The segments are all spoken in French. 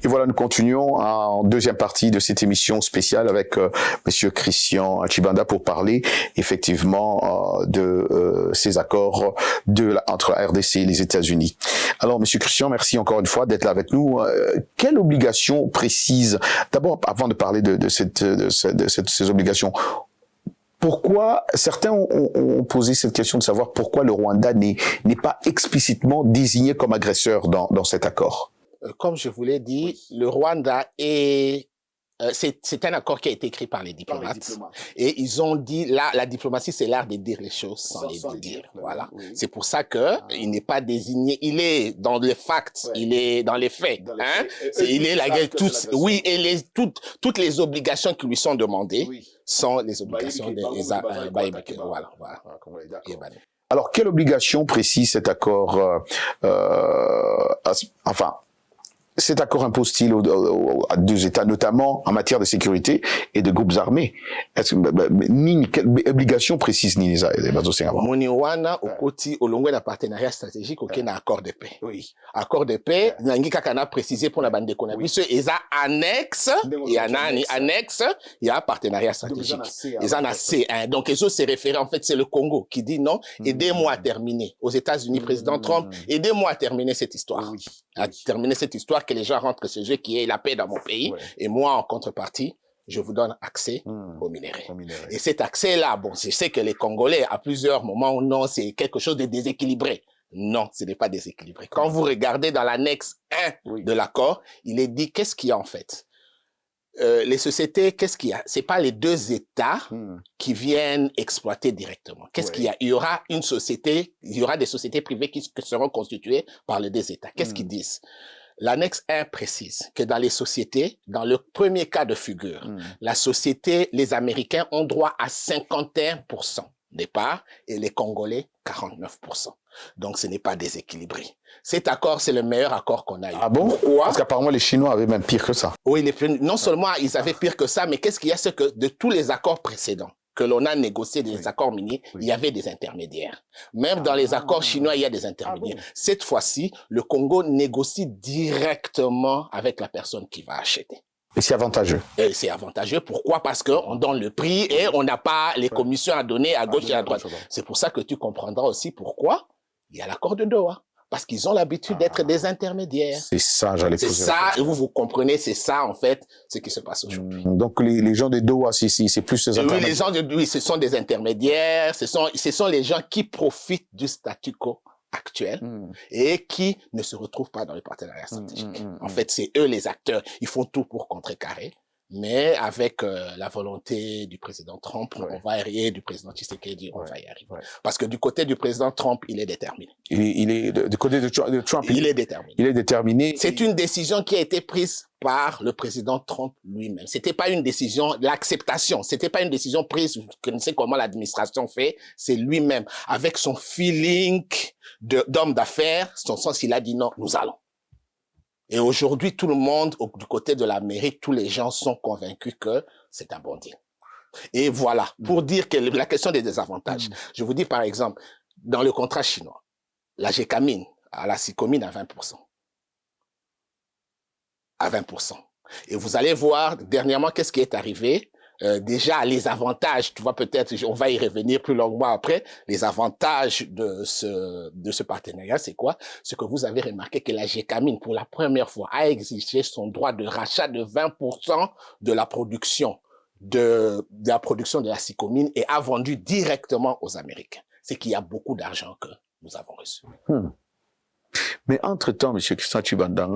Et voilà, nous continuons en deuxième partie de cette émission spéciale avec Monsieur Christian Tshibanda pour parler effectivement de ces accords entre la RDC et les États-Unis. Alors, Monsieur Christian, merci encore une fois d'être là avec nous. Quelle obligation précise, d'abord, avant de parler de ces obligations, pourquoi certains ont posé cette question de savoir pourquoi le Rwanda n'est pas explicitement désigné comme agresseur dans cet accord? Comme je vous l'ai dit, le Rwanda est c'est un accord qui a été écrit par les diplomates. Et ils ont dit, là, la diplomatie, c'est l'art de dire les choses sans les dire. Voilà. Oui. C'est pour ça que il n'est pas désigné, il est dans les facts, il est dans les faits. Il est oui, et toutes les obligations qui lui sont demandées sont les obligations des voilà. Alors, quelle obligation précise cet accord, cet accord impose-t-il à deux États, notamment en matière de sécurité et de groupes armés? Est-ce que quelle obligation précise Ninisa et Bazosengaba? Moniwana okoti olongwe na partenariat stratégique auquel na accord de paix. Oui. Accord de paix, nangi kakana précisé pour la bande de Konabiso, eza annexe, il y a nani annexe, il y a partenariat stratégique. Ils en a C1. Donc les autres c'est référé en fait c'est le Congo qui dit non, aidez-moi à terminer. Aux États-Unis, président Trump, aidez-moi à terminer cette histoire. À terminer cette histoire, que les gens rentrent chez eux, qu'il y ait la paix dans mon pays. Ouais. Et moi, en contrepartie, je vous donne accès aux minéraux. Et cet accès-là, bon, je sais que les Congolais, à plusieurs moments, non, c'est quelque chose de déséquilibré. Non, ce n'est pas déséquilibré. Quand vous regardez dans l'annexe 1 de l'accord, il est dit, qu'est-ce qu'il y a en fait? Les sociétés, qu'est-ce qu'il y a? C'est pas les deux États qui viennent exploiter directement. Qu'est-ce qu'il y a? Il y aura une société, il y aura des sociétés privées qui seront constituées par les deux États. Qu'est-ce qu'ils disent? L'annexe 1 précise que dans les sociétés, dans le premier cas de figure, la société, les Américains ont droit à 51% des parts et les Congolais 49%. Donc, ce n'est pas déséquilibré. Cet accord, c'est le meilleur accord qu'on a eu. Ah bon? Pourquoi? Parce qu'apparemment, les Chinois avaient même pire que ça. Oui, non seulement ils avaient pire que ça, mais qu'est-ce qu'il y a? C'est que de tous les accords précédents que l'on a négocié des accords miniers, il y avait des intermédiaires. Même dans les accords chinois, il y a des intermédiaires. Cette fois-ci, le Congo négocie directement avec la personne qui va acheter. Et c'est avantageux. Et c'est avantageux. Pourquoi? Parce qu'on donne le prix et on n'a pas les commissions à donner à gauche et à droite. C'est pour ça que tu comprendras aussi pourquoi il y a l'accord de Doha. Parce qu'ils ont l'habitude d'être des intermédiaires. C'est ça, j'allais poser. C'est ça, vous comprenez, c'est ça, en fait, ce qui se passe aujourd'hui. Donc, les gens de Doha, c'est plus ces intermédiaires. Oui, les gens de, ce sont des intermédiaires, ce sont les gens qui profitent du statu quo actuel et qui ne se retrouvent pas dans le partenariat stratégique. En fait, c'est eux les acteurs. Ils font tout pour contrecarrer. Mais avec la volonté du président Trump, on va y arriver, du président Tshisekedi, on va y arriver. Parce que du côté du président Trump, il est déterminé. Il est du côté de Trump. Il est déterminé. Il est déterminé. C'est une décision qui a été prise par le président Trump lui-même. C'était pas une décision, l'acceptation. C'était pas une décision prise, vous connaissez comment l'administration fait. C'est lui-même. Avec son feeling d'homme d'affaires, son sens, il a dit non, nous allons. Et aujourd'hui, tout le monde, du côté de l'Amérique, tous les gens sont convaincus que c'est un bon deal. Et voilà, pour dire que la question des désavantages. Je vous dis par exemple, dans le contrat chinois, la gécamine à la sycomine à 20%. À 20%. Et vous allez voir, dernièrement, qu'est-ce qui est arrivé? Déjà, les avantages, tu vois, peut-être, on va y revenir plus longuement après, les avantages de ce partenariat, c'est quoi? C'est que vous avez remarqué que la gécamine, pour la première fois, a exigé son droit de rachat de 20% de la production de la sycomine et a vendu directement aux Américains. C'est qu'il y a beaucoup d'argent que nous avons reçu. Mais entre-temps, M. Christian Tshibanda,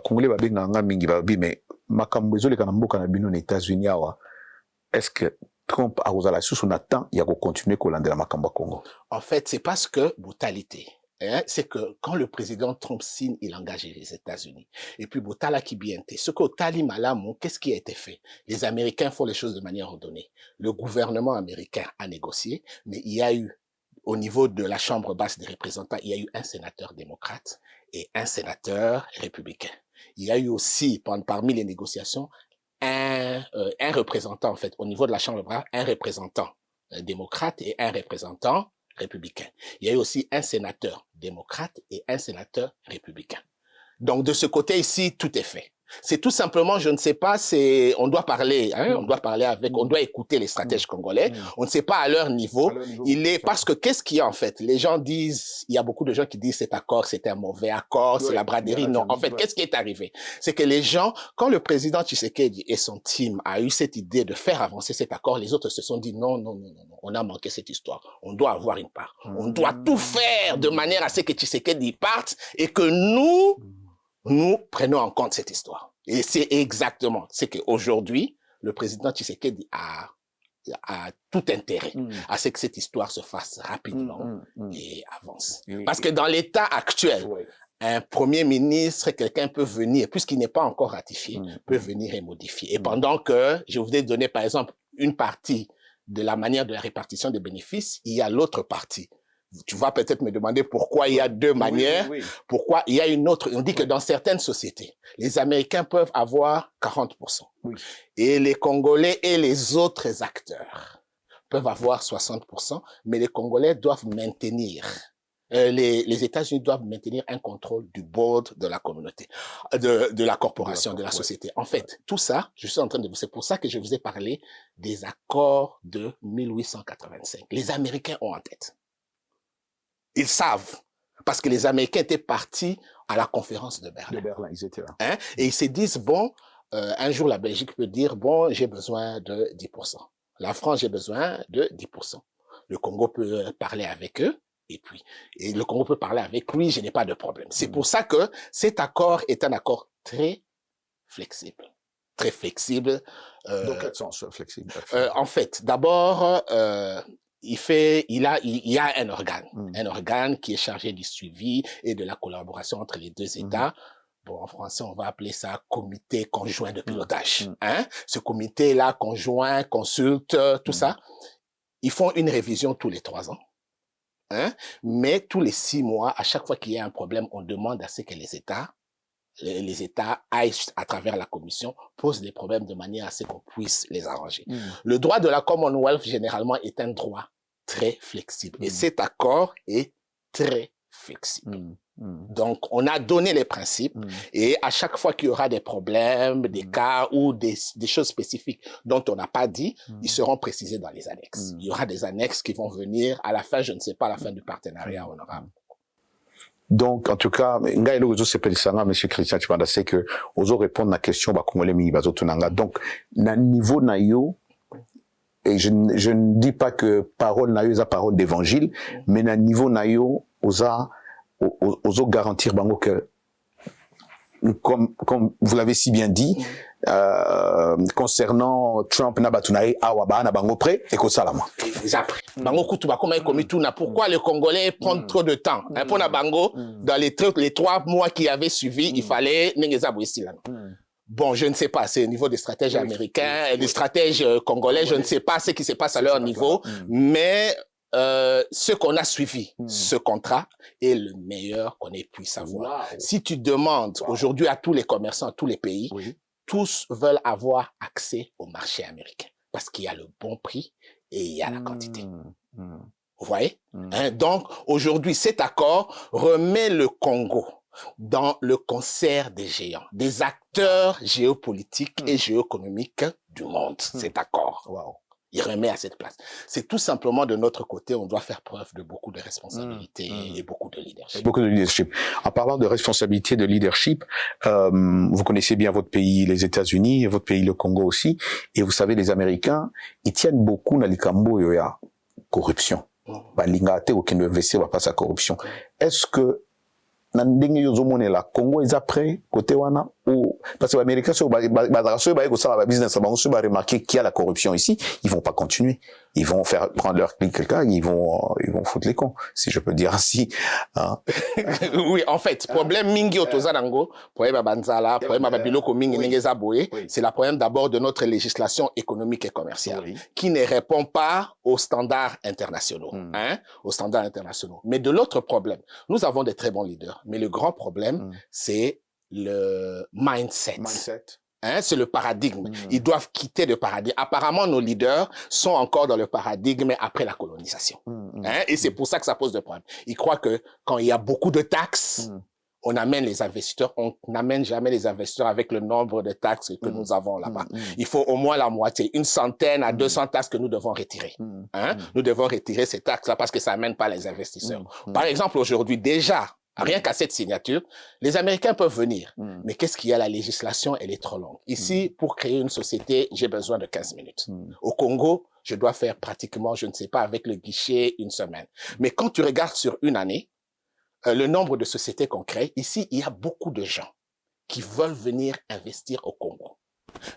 Congolais babenganga mingi babi, mais makambo ezoleka na mboka na bino na États-Unis awa. Est-ce que Trump a osé la sous son attend, il a continué Kolandela Makamba Congo? En fait, c'est parce que brutalité. C'est que quand le président Trump signe, il engage les États-Unis. Et puis, Botala qui bien été. Ce qu'Otali Malamo, qu'est-ce qui a été fait? Les Américains font les choses de manière ordonnée. Le gouvernement américain a négocié, mais il y a eu, au niveau de la Chambre basse des représentants, il y a eu un sénateur démocrate et un sénateur républicain. Il y a eu aussi, parmi les négociations, un représentant, en fait, au niveau de la Chambre basse, un représentant démocrate et un représentant républicain. Il y a eu aussi un sénateur démocrate et un sénateur républicain. Donc, de ce côté ici, tout est fait. C'est tout simplement, je ne sais pas, on doit parler, hein, on doit parler avec, on doit écouter les stratèges congolais. On ne sait pas à leur niveau. Parce que qu'est-ce qu'il y a en fait? Les gens disent, il y a beaucoup de gens qui disent cet accord, c'était un mauvais accord, c'est la braderie. Non, en fait, qu'est-ce qui est arrivé? C'est que les gens, quand le président Tshisekedi et son team a eu cette idée de faire avancer cet accord, les autres se sont dit non, on a manqué cette histoire. On doit avoir une part. On doit tout faire de manière à ce que Tshisekedi parte et que nous prenons en compte cette histoire. Et c'est exactement ce qu'aujourd'hui, le président Tshisekedi a tout intérêt à ce que cette histoire se fasse rapidement et avance. Parce que dans l'état actuel, un premier ministre, quelqu'un peut venir, puisqu'il n'est pas encore ratifié, peut venir et modifier. Et pendant que je voulais donner, par exemple, une partie de la manière de la répartition des bénéfices, il y a l'autre partie. Tu vas peut-être me demander pourquoi il y a deux manières, pourquoi il y a une autre. On dit que dans certaines sociétés, les Américains peuvent avoir 40%. Et les Congolais et les autres acteurs peuvent avoir 60%, mais les Congolais doivent maintenir, les États-Unis doivent maintenir un contrôle du board de la communauté, de la corporation, de la société. En fait, tout ça, je suis en train de, c'est pour ça que je vous ai parlé des accords de 1885. Les Américains ont en tête. Ils savent, parce que les Américains étaient partis à la conférence de Berlin. Ils étaient là. Hein? Et ils se disent, bon, un jour la Belgique peut dire, bon, j'ai besoin de 10%. La France, j'ai besoin de 10%. Le Congo peut parler avec eux, et le Congo peut parler avec lui, je n'ai pas de problème. C'est pour ça que cet accord est un accord très flexible. Très flexible. Dans quel sens flexible? En fait, d'abord, il y a un organe qui est chargé du suivi et de la collaboration entre les deux États. Bon, en français, on va appeler ça comité conjoint de pilotage. Hein? Ce comité-là, conjoint, consulte, tout ça. Ils font une révision tous les 3 ans. Hein? Mais tous les 6 mois, à chaque fois qu'il y a un problème, on demande à ce que les États aillent à travers la commission, posent des problèmes de manière à ce qu'on puisse les arranger. Le droit de la Commonwealth, généralement, est un droit très flexible. Et cet accord est très flexible. Donc, on a donné les principes et à chaque fois qu'il y aura des problèmes, des cas ou des choses spécifiques dont on n'a pas dit, ils seront précisés dans les annexes. Il y aura des annexes qui vont venir à la fin, je ne sais pas, à la fin du partenariat honorable. Donc, en tout cas, Ngaïlo Ozo Sepelisanga, monsieur Christian Tshibanda, c'est que Ozo répond à la question, Congolais mingi bazo tunanga. Donc, na niveau na yo, et je ne dis pas que parole na yo, c'est parole d'évangile, mais na niveau na yo, Ozo garantir bango que, comme vous l'avez si bien dit, concernant Trump na batunae awaba na bango prêt et ko salama. Après, bango kutu ba comment komi tuna pourquoi les Congolais prennent trop de temps hein, pour na bango dans les 3 mois qui avaient suivi, il fallait nengeza boisila. Bon, je ne sais pas, c'est au niveau des stratèges américains, des stratèges congolais, je ne sais pas ce qui se passe à leur niveau, mais ce qu'on a suivi, ce contrat est le meilleur qu'on ait pu savoir. Si tu demandes aujourd'hui à tous les commerçants, à tous les pays, tous veulent avoir accès au marché américain parce qu'il y a le bon prix et il y a la quantité. Vous voyez? Hein? Donc, aujourd'hui, cet accord remet le Congo dans le concert des géants, des acteurs géopolitiques et géoéconomiques du monde, cet accord. Il remet à cette place. C'est tout simplement de notre côté, on doit faire preuve de beaucoup de responsabilité et beaucoup de leadership. Beaucoup de leadership. En parlant de responsabilité, de leadership, vous connaissez bien votre pays, les États-Unis, et votre pays, le Congo aussi, et vous savez, les Américains, ils tiennent beaucoup dans les cambo yoya corruption. Balingate ou qui ne investir pas sa corruption. Est-ce que na ndenge yozomone la Congo est après côté wana ou parce que les Américains sur ba business ba on va remarquer qu'il y a la corruption ici, ils vont pas continuer, ils vont faire prendre leur clic quelqu'un, ils vont foutre les cons si je peux dire ainsi hein. Oui, en fait, problème mingi otozanango, problème banzala, problème babiloko mingi ngeza boye, c'est la problème d'abord de notre législation économique et commerciale qui ne répond pas aux standards internationaux hein, aux standards internationaux. Mais de l'autre problème, nous avons des très bons leaders. Mais le grand problème, c'est le mindset. Hein, c'est le paradigme. Ils doivent quitter le paradigme. Apparemment, nos leaders sont encore dans le paradigme après la colonisation. Hein, et c'est pour ça que ça pose des problèmes. Ils croient que quand il y a beaucoup de taxes, on amène les investisseurs, on n'amène jamais les investisseurs avec le nombre de taxes que nous avons là-bas. Il faut au moins la moitié, 100 à 200 taxes que nous devons retirer. Nous devons retirer ces taxes-là parce que ça n'amène pas les investisseurs. Par exemple, aujourd'hui, déjà, rien qu'à cette signature, les Américains peuvent venir. Mais qu'est-ce qu'il y a? La législation, elle est trop longue. Ici, pour créer une société, j'ai besoin de 15 minutes. Au Congo, je dois faire pratiquement, je ne sais pas, avec le guichet, 1 semaine. Mais quand tu regardes sur une année, le nombre de sociétés qu'on crée, ici, il y a beaucoup de gens qui veulent venir investir au Congo.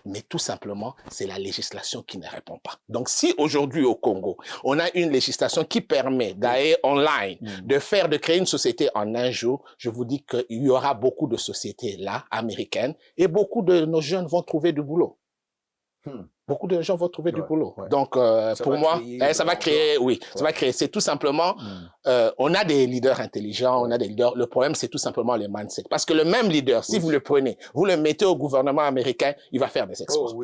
Mais tout simplement, c'est la législation qui ne répond pas. Donc, si aujourd'hui au Congo, on a une législation qui permet d'aller online, de créer une société en un jour, je vous dis qu'il y aura beaucoup de sociétés là, américaines, et beaucoup de nos jeunes vont trouver du boulot. Beaucoup de gens vont trouver du boulot. Donc, pour moi, ça va créer, ça va créer. C'est tout simplement, on a des leaders intelligents, on a des leaders. Le problème, c'est tout simplement le mindset. Parce que le même leader, si vous le prenez, vous le mettez au gouvernement américain, il va faire des explosions.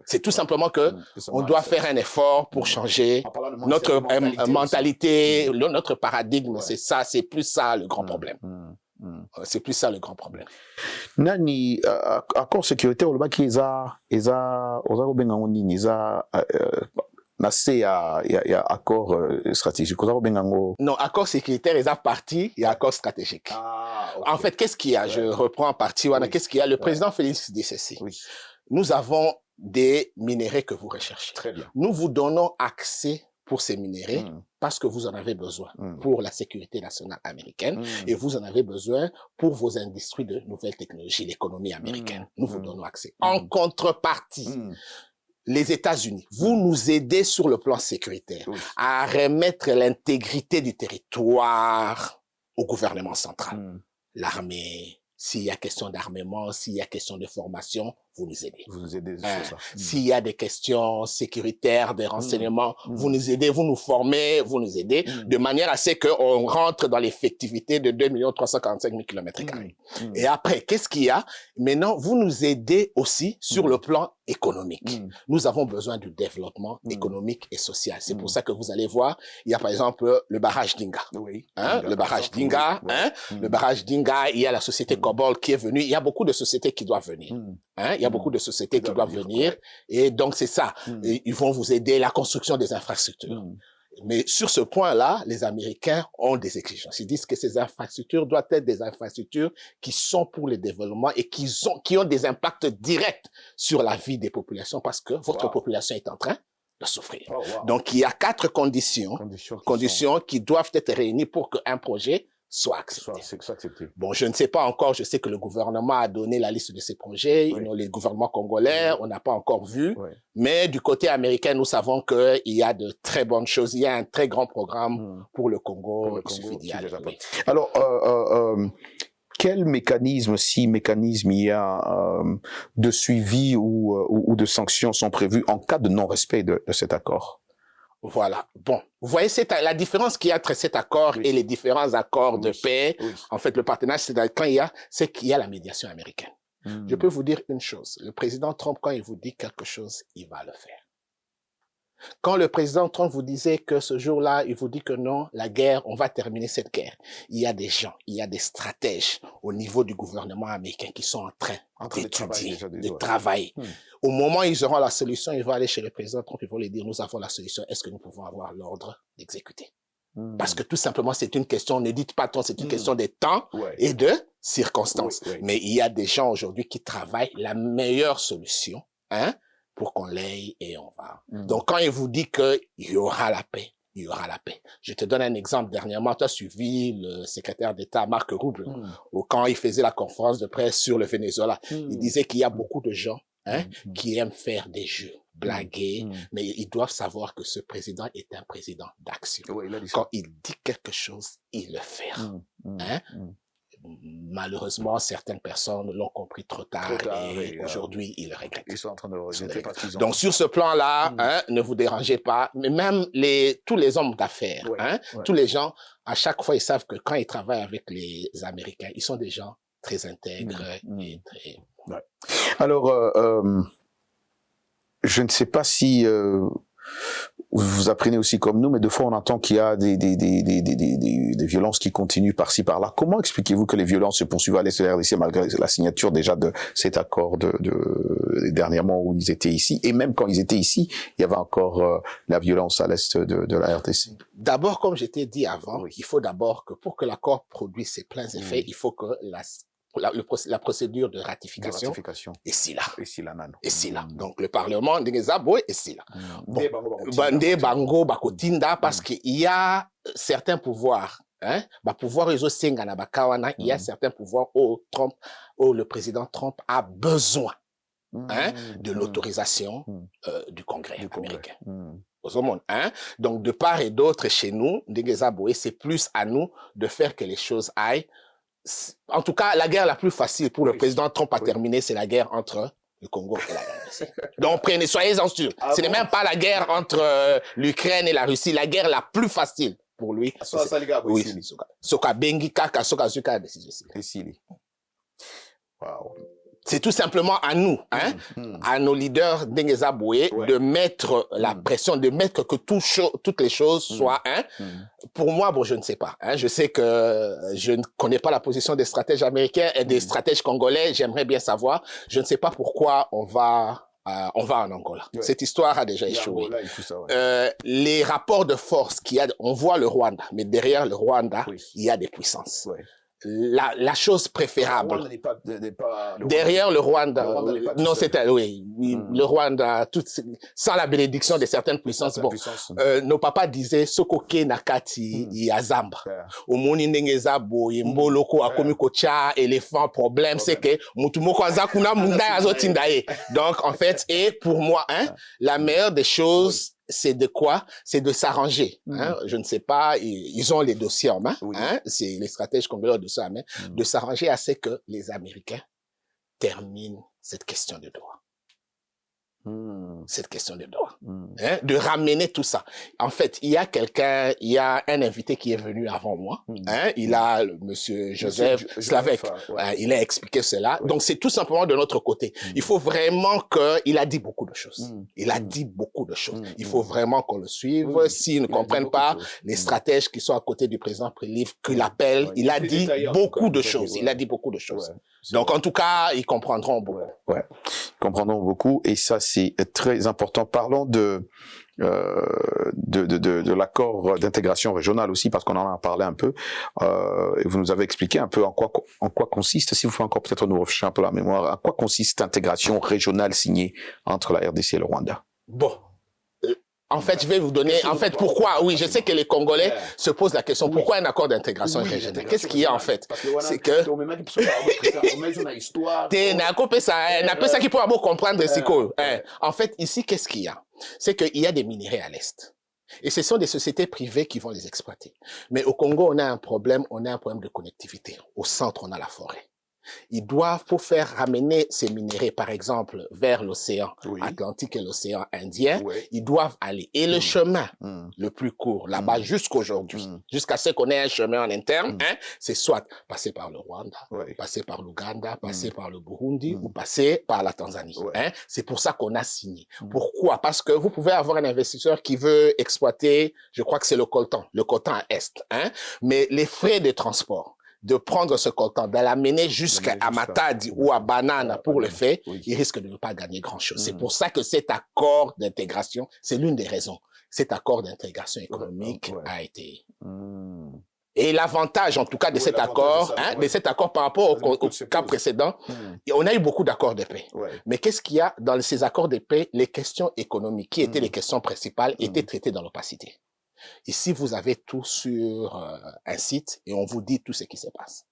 C'est tout simplement que on doit faire un effort pour changer notre mentalité, notre paradigme. C'est ça, c'est plus ça le grand problème. C'est plus ça le grand problème. Nani accord sécuritaire au baki eza oza kobenga nini eza na se ya accord stratégique oza kobenga ngo. Non, accord sécuritaire eza parti et accord stratégique. Okay. En fait, qu'est-ce qu'il y a? Je reprends en partie. Qu'est-ce qu'il y a? Le président Félix dit ceci. Nous avons des minéraux que vous recherchez. Très bien. Nous vous donnons accès pour ces minéraux parce que vous en avez besoin pour la sécurité nationale américaine et vous en avez besoin pour vos industries de nouvelles technologies, l'économie américaine. Nous vous donnons accès. En contrepartie, les États-Unis, vous nous aidez sur le plan sécuritaire à remettre l'intégrité du territoire au gouvernement central. L'armée, s'il y a question d'armement, s'il y a question de formation, vous nous aidez. Vous nous aidez sur ça. S'il y a des questions sécuritaires, des renseignements, vous nous aidez, vous nous formez, vous nous aidez, de manière à ce qu'on rentre dans l'effectivité de 2 345 000 km². Et après, qu'est-ce qu'il y a? Maintenant, vous nous aidez aussi sur le plan économique. Nous avons besoin du développement économique et social. C'est pour ça que vous allez voir, il y a par exemple le barrage d'Inga. Le barrage d'Inga, le barrage d'Inga, il y a la société Cobol qui est venue, il y a beaucoup de sociétés qui doivent venir. Il y a beaucoup de sociétés qui doivent venir. Et donc, c'est ça. Et ils vont vous aider la construction des infrastructures. Mais sur ce point-là, les Américains ont des exigences. Ils disent que ces infrastructures doivent être des infrastructures qui sont pour le développement et qui ont des impacts directs sur la vie des populations parce que votre population est en train de souffrir. Donc, il y a 4 conditions qui doivent être réunies pour qu'un projet soit accepté. Bon, je ne sais pas encore, je sais que le gouvernement a donné la liste de ces projets, les gouvernements congolais, on n'a pas encore vu, mais du côté américain, nous savons qu'il y a de très bonnes choses, il y a un très grand programme pour le Congo, il suffit d'y aller. Alors, quel mécanisme, si mécanisme il y a de suivi ou de sanctions sont prévus en cas de non-respect de cet accord? Voilà. Bon, vous voyez la différence qu'il y a entre cet accord et les différents accords de paix. En fait, le partenariat, c'est qu'il y a la médiation américaine. Je peux vous dire une chose. Le président Trump, quand il vous dit quelque chose, il va le faire. Quand le président Trump vous disait que ce jour-là, il vous dit que non, la guerre, on va terminer cette guerre. Il y a des gens, il y a des stratèges au niveau du gouvernement américain qui sont en train d'étudier, de travailler. Au moment où ils auront la solution, ils vont aller chez le président Trump, ils vont lui dire, nous avons la solution, est-ce que nous pouvons avoir l'ordre d'exécuter? Parce que tout simplement, c'est une question, ne dites pas tant, c'est une question de temps et de circonstances. Mais il y a des gens aujourd'hui qui travaillent la meilleure solution, pour qu'on l'aille et on va. Donc, quand il vous dit qu'il y aura la paix, il y aura la paix. Je te donne un exemple. Dernièrement, tu as suivi le secrétaire d'État, Marc Rubio, quand il faisait la conférence de presse sur le Venezuela. Il disait qu'il y a beaucoup de gens qui aiment faire des jeux, blaguer, mais ils doivent savoir que ce président est un président d'action. Quand il dit quelque chose, il le fait. Malheureusement, certaines personnes l'ont compris trop tard et aujourd'hui, ils le regrettent. Ils sont en train de regretter parce qu'ils ont... Donc, sur ce plan-là, ne vous dérangez pas. Mais même tous les hommes d'affaires, tous les gens, à chaque fois, ils savent que quand ils travaillent avec les Américains, ils sont des gens très intègres et très... Alors, je ne sais pas si vous apprenez aussi comme nous, mais de fois on entend qu'il y a des violences qui continuent par-ci par-là. Comment expliquez-vous que les violences se poursuivent à l'est de la RDC malgré la signature déjà de cet accord dernièrement où ils étaient ici, et même quand ils étaient ici, il y avait encore la violence à l'est de la RDC. D'abord, comme je t'ai dit avant, il faut d'abord que pour que l'accord produise ses pleins effets, il faut que la procédure de ratification est si là. Et si là. Donc, le Parlement, est si là. Bande bango bakotinda parce qu'il y a certains pouvoirs, hein, pouvoir réseau sengana bakawana, il y a certains pouvoirs où le président Trump a besoin, hein, de l'autorisation du Congrès américain. Au monde, hein? Donc, de part et d'autre, chez nous, c'est plus à nous de faire que les choses aillent. En tout cas, la guerre la plus facile pour le président Trump à terminer, c'est la guerre entre le Congo et la RDC. Donc, soyez-en sûrs. Ce n'est même pas la guerre entre l'Ukraine et la Russie. La guerre la plus facile pour lui. Oui. Soka bengi kaka soka zuka décision. Wow. C'est tout simplement à nous, hein, à nos leaders d'Engezaboué, de mettre la pression, de mettre que toutes les choses soient, hein. Pour moi, bon, je ne sais pas, hein. Je sais que je ne connais pas la position des stratèges américains et des stratèges congolais. J'aimerais bien savoir. Je ne sais pas pourquoi on va en Angola. Cette histoire a déjà échoué. Les rapports de force on voit le Rwanda, mais derrière le Rwanda, il y a des puissances. La chose préférable derrière le Rwanda, non, c'était le Rwanda, sans la bénédiction de certaines puissances. Bon, nos papas disaient sokoke nakati yazamba. Omoni ndengeza boye mboloko akomi kocha éléphant. Problème c'est que mutumoko azakuna munda azotindaye. Donc en fait, et pour moi, hein, la meilleure des choses, c'est de quoi? C'est de s'arranger. Hein? Je ne sais pas, ils ont les dossiers en main. Hein? C'est les stratèges congolais de ça en main. De s'arranger à ce que les Américains terminent cette question de droit. Cette question de droit. Hein? De ramener tout ça. En fait, il y a un invité qui est venu avant moi. Hein? Il a, monsieur Joseph Slavek. Il a expliqué cela. Donc, c'est tout simplement de notre côté. Il faut vraiment il a dit beaucoup de choses. Il a dit beaucoup de choses. Il faut vraiment qu'on le suive. S'ils ne comprennent pas, les stratèges qui sont à côté du président Préliv, qu'il appelle, il a dit beaucoup de choses. Il a dit beaucoup de choses. Donc, en tout cas, ils comprendront beaucoup. Ils comprendront beaucoup. Et ça, c'est très important. Parlons de l'accord d'intégration régionale aussi, parce qu'on en a parlé un peu. Et vous nous avez expliqué un peu en quoi consiste, si vous pouvez encore peut-être nous refresher un peu la mémoire, en quoi consiste l'intégration régionale signée entre la RDC et le Rwanda? Bon. En fait, je vais vous donner, en fait, pourquoi, oui, je sais que les Congolais se posent la question, pourquoi un accord d'intégration régionale? Qu'est-ce qu'il y a, en fait? C'est que, ça qui peut comprendre, en fait, ici, qu'est-ce qu'il y a? C'est qu'il y a des minéraux à l'Est. Et ce sont des sociétés privées qui vont les exploiter. Mais au Congo, on a un problème de connectivité. Au centre, on a la forêt. Ils doivent, pour faire ramener ces minéraux, par exemple, vers l'océan Atlantique et l'océan Indien, ils doivent aller. Et le chemin le plus court, là-bas, jusqu'aujourd'hui, jusqu'à ce qu'on ait un chemin en interne, hein, c'est soit passer par le Rwanda, passer par l'Ouganda, passer par le Burundi, ou passer par la Tanzanie. Hein. C'est pour ça qu'on a signé. Pourquoi? Parce que vous pouvez avoir un investisseur qui veut exploiter, je crois que c'est le coltan à Est, hein, mais les frais de transport, de prendre ce coltan, de l'amener jusqu'à Matadi ou à Banana pour le faire, il risque de ne pas gagner grand-chose. C'est pour ça que cet accord d'intégration, c'est l'une des raisons. Cet accord d'intégration économique a été... Et l'avantage, en tout cas, de cet accord, par rapport au cas précédent, on a eu beaucoup d'accords de paix. Mais qu'est-ce qu'il y a dans ces accords de paix? Les questions économiques, qui étaient les questions principales, étaient traitées dans l'opacité. Ici, vous avez tout sur un site et on vous dit tout ce qui se passe.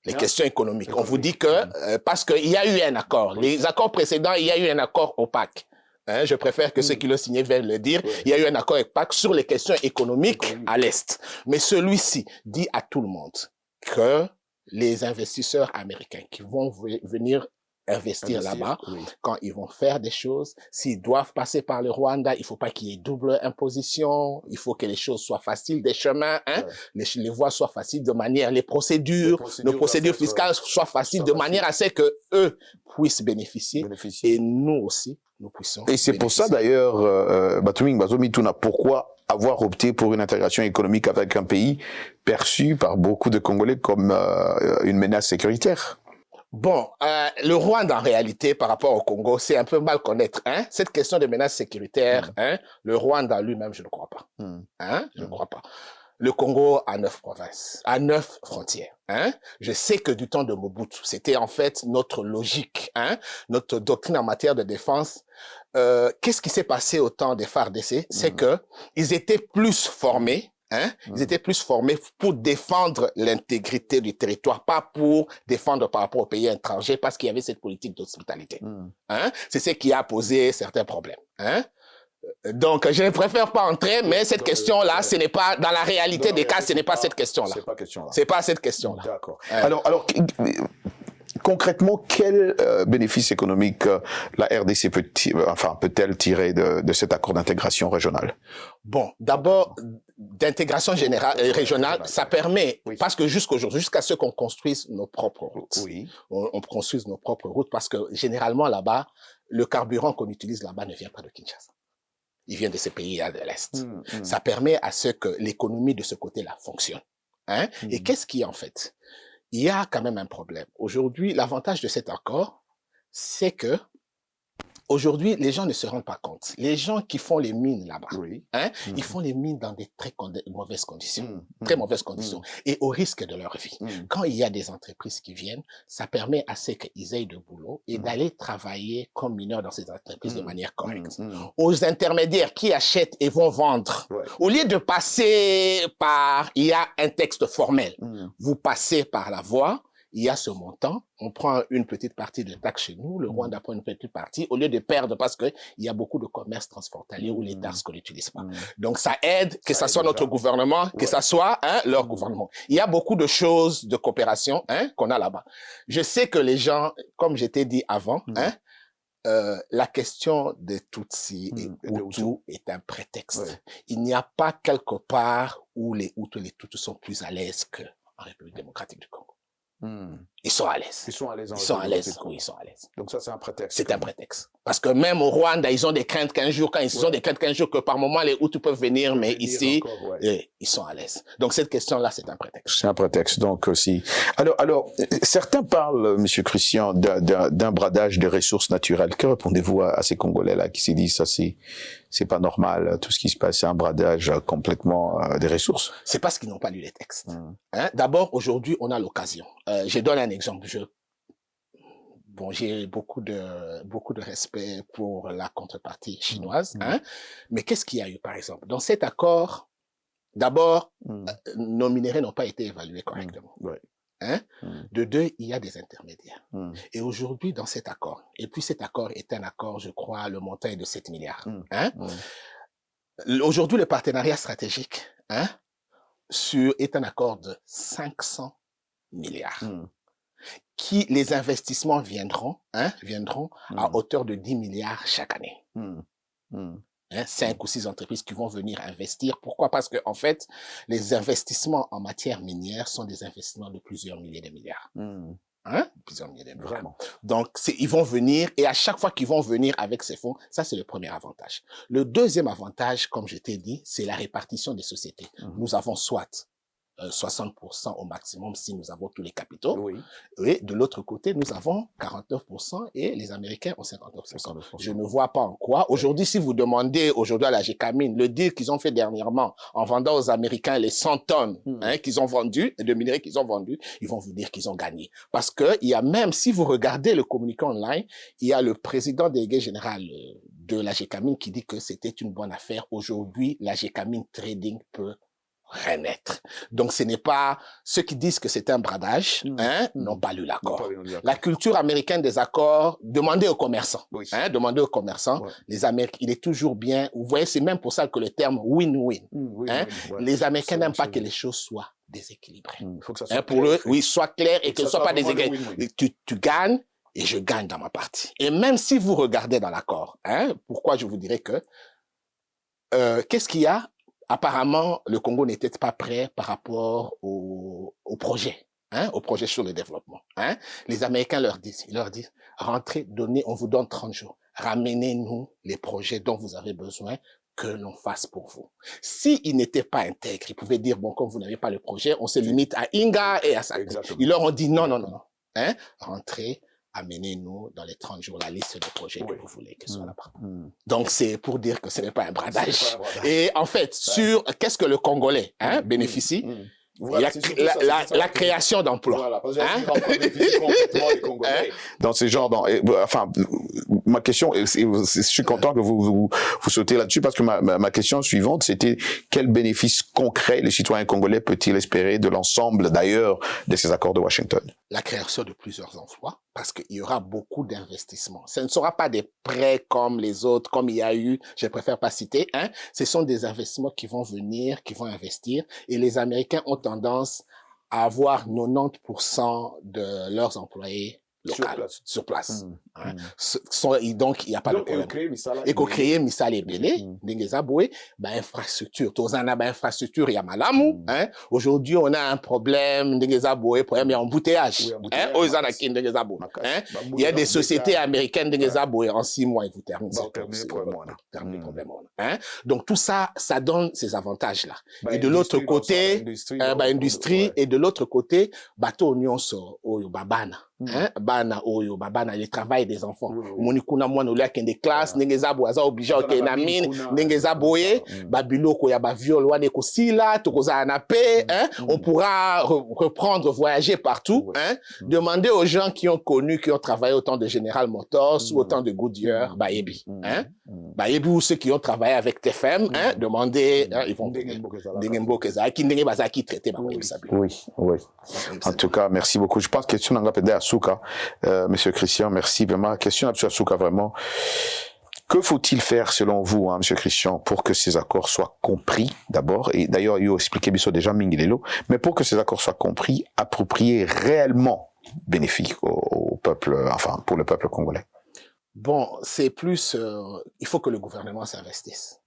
Les questions économiques. On vous dit que, parce qu'il y a eu un accord. Les accords précédents, il y a eu un accord opaque. Hein, je préfère que ceux qui l'ont signé viennent le dire. Il y a eu un accord opaque sur les questions économiques à l'Est. Mais celui-ci dit à tout le monde que les investisseurs américains qui vont venir investir là-bas, quand ils vont faire des choses, s'ils doivent passer par le Rwanda, il faut pas qu'il y ait double imposition, il faut que les choses soient faciles, des chemins, les voies soient faciles de manière, les procédures fiscales soient faciles de manière à ce que eux puissent bénéficier. Et nous aussi, nous puissions. Et c'est pour ça d'ailleurs, Batuming Bazomituna, pourquoi avoir opté pour une intégration économique avec un pays perçu par beaucoup de Congolais comme une menace sécuritaire? Bon, le Rwanda, en réalité, par rapport au Congo, c'est un peu mal connaître. Cette question de menace sécuritaire, le Rwanda lui-même, je ne crois pas. Je ne crois pas. Le Congo a 9 provinces, a 9 frontières. Je sais que du temps de Mobutu, c'était en fait notre logique, notre doctrine en matière de défense. Qu'est-ce qui s'est passé au temps des FARDC? C'est que ils étaient plus formés. Ils étaient plus formés pour défendre l'intégrité du territoire, pas pour défendre par rapport aux pays étrangers, parce qu'il y avait cette politique d'hospitalité. C'est ce qui a posé certains problèmes. Donc, je ne préfère pas entrer, mais cette question-là, ce n'est pas, dans la réalité des cas, ce n'est pas cette question-là. C'est pas cette question-là. D'accord. Alors, concrètement, quel bénéfice économique la RDC peut-elle tirer de cet accord d'intégration régionale? Bon, d'abord, d'intégration régionale, ça permet, parce que jusqu'aujourd'hui, jusqu'à ce qu'on construise nos propres routes. On construise nos propres routes, parce que généralement là-bas, le carburant qu'on utilise là-bas ne vient pas de Kinshasa. Il vient de ces pays de l'Est. Ça permet à ce que l'économie de ce côté-là fonctionne. Et qu'est-ce qui est en fait? Il y a quand même un problème. Aujourd'hui, l'avantage de cet accord, c'est que aujourd'hui, les gens ne se rendent pas compte. Les gens qui font les mines là-bas, ils font les mines dans des très mauvaises conditions, très mauvaises conditions, et au risque de leur vie. Quand il y a des entreprises qui viennent, ça permet à ceux qu'ils aient de boulot et d'aller travailler comme mineurs dans ces entreprises de manière correcte. Aux intermédiaires qui achètent et vont vendre, au lieu de passer par, il y a un texte formel, vous passez par la voie, il y a ce montant, on prend une petite partie de taxe chez nous, le Rwanda prend une petite partie, au lieu de perdre, parce que il y a beaucoup de commerces transfrontaliers où les taxes qu'on n'utilise pas. Donc ça aide, que ça soit notre gouvernement, que ça soit leur gouvernement. Il y a beaucoup de choses de coopération qu'on a là-bas. Je sais que les gens, comme je t'ai dit avant, la question des Tutsis et Hutus est un prétexte. Il n'y a pas quelque part où les Hutus et les Tutsis sont plus à l'aise qu'en République démocratique du Congo. Ils sont à l'aise. Ils sont à l'aise. Ils sont à l'aise. Oui, ils sont à l'aise. Donc ça, c'est un prétexte. C'est un prétexte. Parce que même au Rwanda, ils ont des craintes qu'un jour, que par moment, les Hutus peuvent venir, mais ici, ils sont à l'aise. Donc cette question-là, c'est un prétexte. C'est un prétexte, donc aussi. Alors, certains parlent, Monsieur Christian, d'un bradage des ressources naturelles. Que répondez-vous à ces Congolais-là qui se disent ça, c'est pas normal, tout ce qui se passe, c'est un bradage complètement des ressources? C'est parce qu'ils n'ont pas lu les textes. D'abord, aujourd'hui, on a l'occasion. Je donne un exemple. J'ai beaucoup de respect pour la contrepartie chinoise, mais qu'est-ce qu'il y a eu, par exemple? Dans cet accord, d'abord, nos minéraux n'ont pas été évalués correctement. De deux, il y a des intermédiaires. Et aujourd'hui, dans cet accord, et puis cet accord est un accord, je crois, le montant est de 7 milliards. Aujourd'hui, le partenariat stratégique est un accord de 500 milliards. Qui les investissements viendront à hauteur de 10 milliards chaque année. 5 ou 6 entreprises qui vont venir investir. Pourquoi? Parce que en fait, les investissements en matière minière sont des investissements de plusieurs milliers de milliards. Plusieurs milliers de milliards. Vraiment. Donc, ils vont venir, et à chaque fois qu'ils vont venir avec ces fonds, ça c'est le premier avantage. Le deuxième avantage, comme je t'ai dit, c'est la répartition des sociétés. Nous avons soit 60% au maximum si nous avons tous les capitaux. Et de l'autre côté, nous avons 49% et les Américains ont 59%. Je ne vois pas en quoi. Aujourd'hui, si vous demandez aujourd'hui à la Gécamine, le deal qu'ils ont fait dernièrement en vendant aux Américains les 100 tonnes qu'ils ont vendues, de minerais qu'ils ont vendus, ils vont vous dire qu'ils ont gagné. Parce que il y a même, si vous regardez le communiqué online, il y a le président délégué général de la Gécamine qui dit que c'était une bonne affaire. Aujourd'hui, la Gécamine Trading peut renaître. Donc ce n'est pas ceux qui disent que c'est un bradage, n'ont pas lu l'accord. La culture américaine des accords, demandez aux commerçants, demandez aux commerçants. Les Américains, il est toujours bien. Vous voyez, c'est même pour ça que le terme win-win. Les Américains n'aiment pas que les choses soient déséquilibrées. Faut que ça soit pour eux, soit clair et que ce soit pas déséquilibré. Tu gagnes et je gagne dans ma partie. Et même si vous regardez dans l'accord, hein, pourquoi je vous dirais que qu'est-ce qu'il y a? Apparemment, le Congo n'était pas prêt par rapport au projet, hein, au projet sur le développement. Hein. Les Américains ils leur disent, rentrez, donnez, on vous donne 30 jours. Ramenez-nous les projets dont vous avez besoin que l'on fasse pour vous. S'ils n'étaient pas intègres, ils pouvaient dire, bon, comme vous n'avez pas le projet, on se limite à Inga et à ça. Ils leur ont dit, non, non, non, hein, rentrez, amenez-nous dans les 30 jours la liste de projets que vous voulez que soit là-bas. Donc, c'est pour dire que ce n'est pas un bradage. Et en fait, sur qu'est-ce que le Congolais hein, bénéficie, voilà, la création d'emplois. Voilà, parce que dans ces genres, enfin, ma question, je suis content que vous sautez là-dessus parce que ma question suivante, c'était quel bénéfice concret les citoyens congolais peut-ils espérer de l'ensemble d'ailleurs de ces accords de Washington? La création de plusieurs emplois, parce qu'il y aura beaucoup d'investissements. Ce ne sera pas des prêts comme les autres, comme il y a eu, je préfère pas citer, hein. Ce sont des investissements qui vont venir, qui vont investir, et les Américains ont tendance à avoir 90% de leurs employés sur place. Hein. Donc, il n'y a pas de problème. Et qu'on crée Misala et Belé, Ndengezaboué, infrastructure. Tozana, infrastructure, il y a Malamu. Hein. Aujourd'hui, on a un problème, Ndengezaboué, problème, il y a embouteillage. Il y a des sociétés américaines, Ndengezaboué, en 6 mois, ils vous terminent les problèmes. Hein. Donc, tout ça, ça donne ces avantages-là. Et de l'autre côté, industrie, et de l'autre côté, bateau nyonso, oyo babana. Hein, bana oyo babana le travail des enfants moni kuna mwana olia kende classe ndengeza boaza obligé ok na mine ndengeza boye babiloko ya ba viol wane ko sila tokoza na paix hein on pourra reprendre voyager partout hein demander aux gens qui ont connu qui ont travaillé au temps de General Motors ou au temps de Goodyear baebi hein baebi ou ceux qui ont travaillé avec TFM hein demander hein, ils vont Ndengembo Keza qui ndenge bazaki traité ba oui en tout cas merci beaucoup je pense que question n'anga pende Souka, Monsieur Christian, merci vraiment. Question à Souka, vraiment. Que faut-il faire selon vous, hein, Monsieur Christian, pour que ces accords soient compris d'abord, et d'ailleurs, il a expliqué déjà Mingilelo, mais pour que ces accords soient compris, appropriés, réellement bénéfiques au peuple, enfin, pour le peuple congolais? Bon, c'est plus, il faut que le gouvernement s'investisse.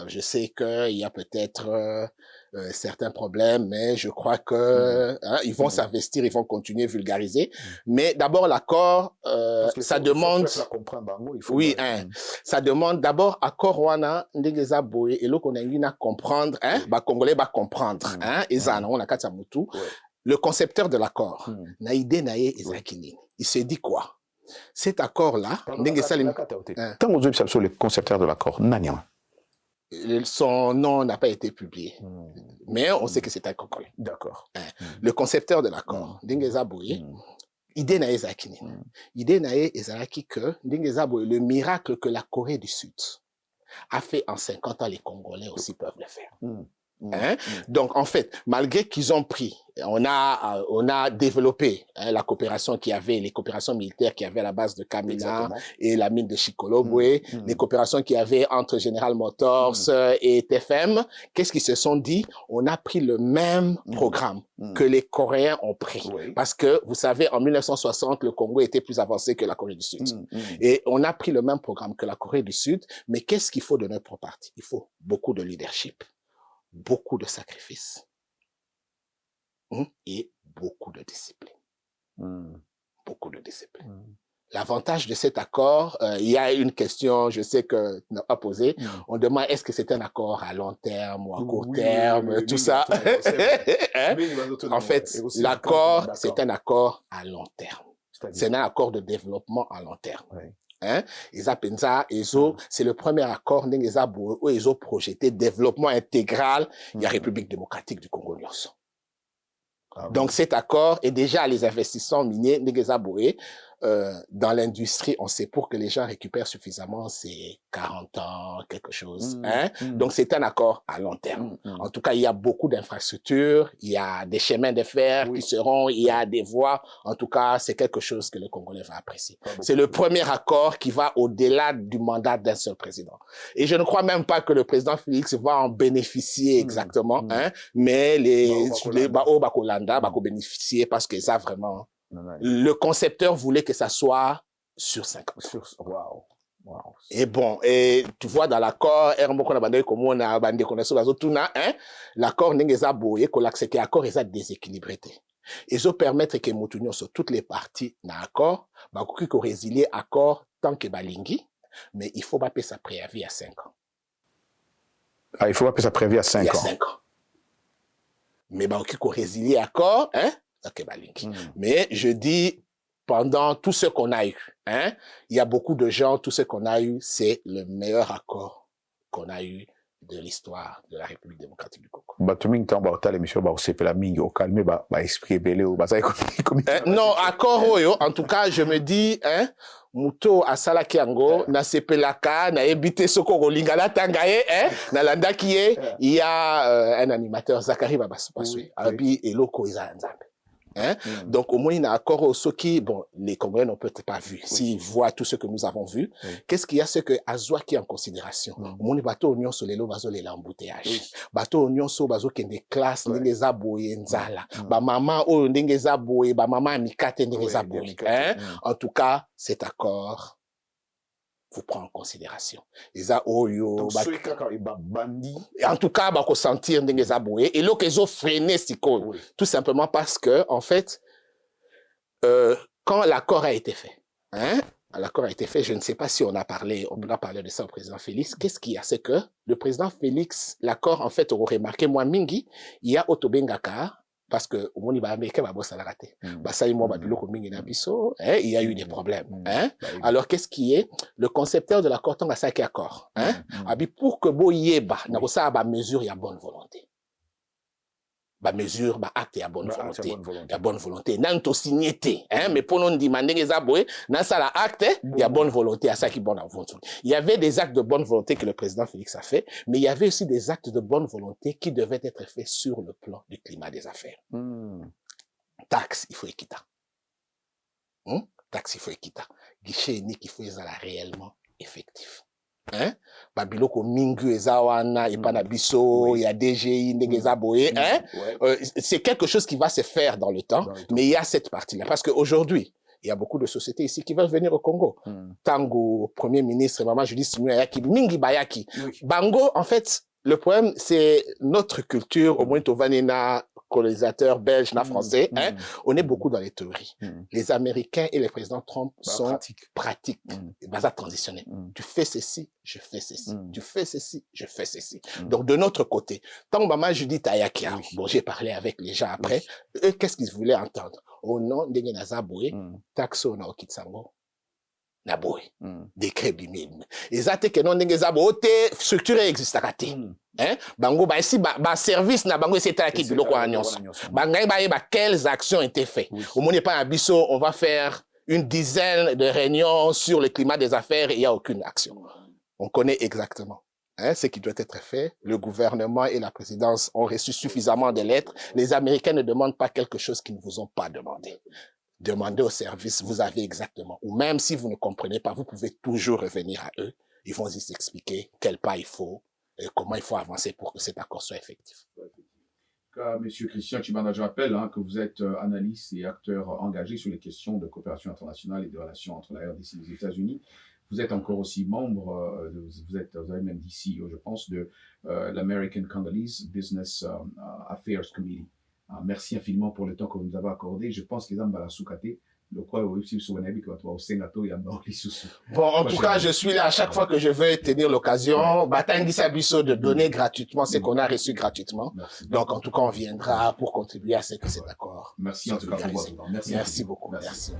Je sais qu'il y a peut-être certains problèmes, mais je crois que hein, ils vont s'investir, ils vont continuer à vulgariser. Mais d'abord l'accord, ça demande. Oui, hein, ça demande d'abord accord wana ndengeza boye et l'autre on a une à comprendre, hein, ba congolais va comprendre, hein, et ça on a katsa mutu. Le concepteur de l'accord, naïde naïe ezakini, il se dit quoi? Cet accord-là, quand vous avez sur le concepteur de l'accord, Nanyama. Son nom n'a pas été publié, mais on sait que c'est un Congolais. D'accord. Le concepteur de l'accord, Ndengeza Boye, idée na ezakini. Idée na ezaki que Ndengeza Boye, le miracle que la Corée du Sud a fait en 50 ans, les Congolais aussi peuvent le faire. Hein? Donc en fait, malgré qu'ils ont pris, on a développé hein, la coopération qu'il y avait, les coopérations militaires qu'il y avait à la base de Kamina et la mine de Chikolobwe, les coopérations qu'il y avait entre General Motors et TFM. Qu'est-ce qu'ils se sont dit? On a pris le même programme que les Coréens ont pris. Parce que, vous savez, en 1960, le Congo était plus avancé que la Corée du Sud. Et on a pris le même programme que la Corée du Sud. Mais qu'est-ce qu'il faut de notre partie? Il faut beaucoup de leadership, beaucoup de sacrifices et beaucoup de discipline. Beaucoup de discipline. L'avantage de cet accord, il y a une question, je sais que tu n'as pas posé. On demande est-ce que c'est un accord à long terme ou à court terme, tout ça. En fait, l'accord, c'est un accord à long terme. C'est un accord de développement à long terme. Hein? C'est le premier accord où ils ont projeté développement intégral de la République démocratique du Congo. Donc cet accord est déjà les investissements miniers dans l'industrie, on sait pour que les gens récupèrent suffisamment, c'est 40 ans, quelque chose. Donc c'est un accord à long terme. En tout cas, il y a beaucoup d'infrastructures, il y a des chemins de fer qui seront, il y a des voies. En tout cas, c'est quelque chose que le Congolais va apprécier. C'est le premier accord qui va au-delà du mandat d'un seul président. Et je ne crois même pas que le président Félix va en bénéficier exactement, mais les Bakolanda va bénéficier parce que ça vraiment Le concepteur voulait que ça soit sur 5 ans. Wow. Et bon, et tu vois dans l'accord, l'accord n'est boye que l'accepter accord est déséquilibré. Et ça permettre que nous sur toutes les parties dans l'accord, bah qu'on résilier accord tant que balingi, mais il faut pas payer sa préavis à 5 ans. Ah, il faut pas payer sa préavis à 5 ans. 5 ans. Mais bah qu'on résilier accord, hein, tant que balingi. Mais je dis pendant tout ce qu'on a eu, hein, il y a beaucoup de gens, tout ce qu'on a eu, c'est le meilleur accord qu'on a eu de l'histoire de la République démocratique du Congo. Non, accord, en tout cas, je me dis, hein, Muto asala kiango, na sepelaka, na ebite soko lingala tangaye, hein, na landa kie, il y a un animateur, Zachary Babasupasui, abi eloko isa nzambe. Hein? Donc, au moins, il y a un accord au Soki. Bon, les Congolais n'ont peut-être pas vu. S'ils voient tout ce que nous avons vu, qu'est-ce qu'il y a? C'est que Azwa qui est en considération. Au moins, les bateaux oignons sur les lots, bateaux les l'embouteillage. Bateaux oignons sur bateaux qui ont des classes, les aboyés, nzala. Ba maman, oh, les aboyés, ba maman, mikate, les aboyés. En tout cas, cet accord vous prend en considération. Les oyo, en tout cas, bah, qu'on sentir des aboués. Et là, qu'ils ont freiné, tout simplement parce que, en fait, quand l'accord a été fait, hein, l'accord a été fait, je ne sais pas si on a parlé de ça au président Félix. Qu'est-ce qu'il y a? C'est que le président Félix, l'accord, en fait, on remarqué, moi, mingi, il y a Otobengaka, parce que au monde américain va bosser à la rater. Ça il y a eu des problèmes. Hein? Alors qu'est-ce qui est le concepteur de l'accord tant ça qui accord. Hein? Pour que boyeba na ça ba mesure il y a bonne volonté. Ba mesure ba acte il y a bonne volonté. Il y a bonne volonté. Nanto signété. Hein? Mais pour nous demander les aboyés na ça la acte il y a bonne volonté à ça qui bonne volonté. Il y avait des actes de bonne volonté que le président Félix a fait, mais il y avait aussi des actes de bonne volonté qui devaient être faits sur le plan du climat des affaires. Taxe, il faut équiter. Taxe, il faut équiter. Guichet unique, il faut être réellement effectif. Hein? Babiloko mingu ezawana ipana biso, il y a DGI ndegeza boye, hein? C'est quelque chose qui va se faire dans le temps, mais il y a cette partie-là parce qu'aujourd'hui, il y a beaucoup de sociétés ici qui veulent venir au Congo. Tango, Premier ministre, Maman Judith Simuayaki, Mingi Bayaki. Bango, en fait, le problème, c'est notre culture, au moins Tovanena, colonisateur belge, français, hein, on est beaucoup dans les théories. Les Américains et les présidents Trump sont pratiques, basés transitionnels. Tu fais ceci, je fais ceci. Tu fais ceci, je fais ceci. Donc, de notre côté, tant Maman Judith Ayakia, bon, j'ai parlé avec les gens après, eux, qu'est-ce qu'ils voulaient entendre? Au nom de Ngenazaboué, taxo na okitsango. Naboy, décret bimim. Et ça, que non Ngenazaboué, structure existe à rater. Hein? Bango, bah, ici, bah, service, na bango, c'est à qui de l'eau, quelles actions ont été faites? Au moins, pas un biseau, on va faire une dizaine de réunions sur le climat des affaires et il n'y a aucune action. On connaît exactement. Hein, ce qui doit être fait. Le gouvernement et la présidence ont reçu suffisamment de lettres. Les Américains ne demandent pas quelque chose qu'ils ne vous ont pas demandé. Demandez au service, vous avez exactement. Ou même si vous ne comprenez pas, vous pouvez toujours revenir à eux. Ils vont juste expliquer quel pas il faut et comment il faut avancer pour que cet accord soit effectif. Monsieur Christian Tshibanda, je rappelle que vous êtes analyste et acteur engagé sur les questions de coopération internationale et de relations entre la RDC et les États-Unis. Vous êtes encore aussi membre, vous avez même dit CEO, je pense, de l'American Congolese Business Affairs Committee. Merci infiniment pour le temps que vous nous avez accordé. Je pense que les Ambala Soukate, le quoi aussi souvenez que toi au Sénato et bon, en tout cas, je suis là à chaque fois que je veux tenir l'occasion, Batangi Sabiso de donner gratuitement ce qu'on a reçu gratuitement. Merci. Donc, en tout cas, on viendra pour contribuer à ce que cet accord. Merci en tout cas pour votre temps. Merci beaucoup. Merci.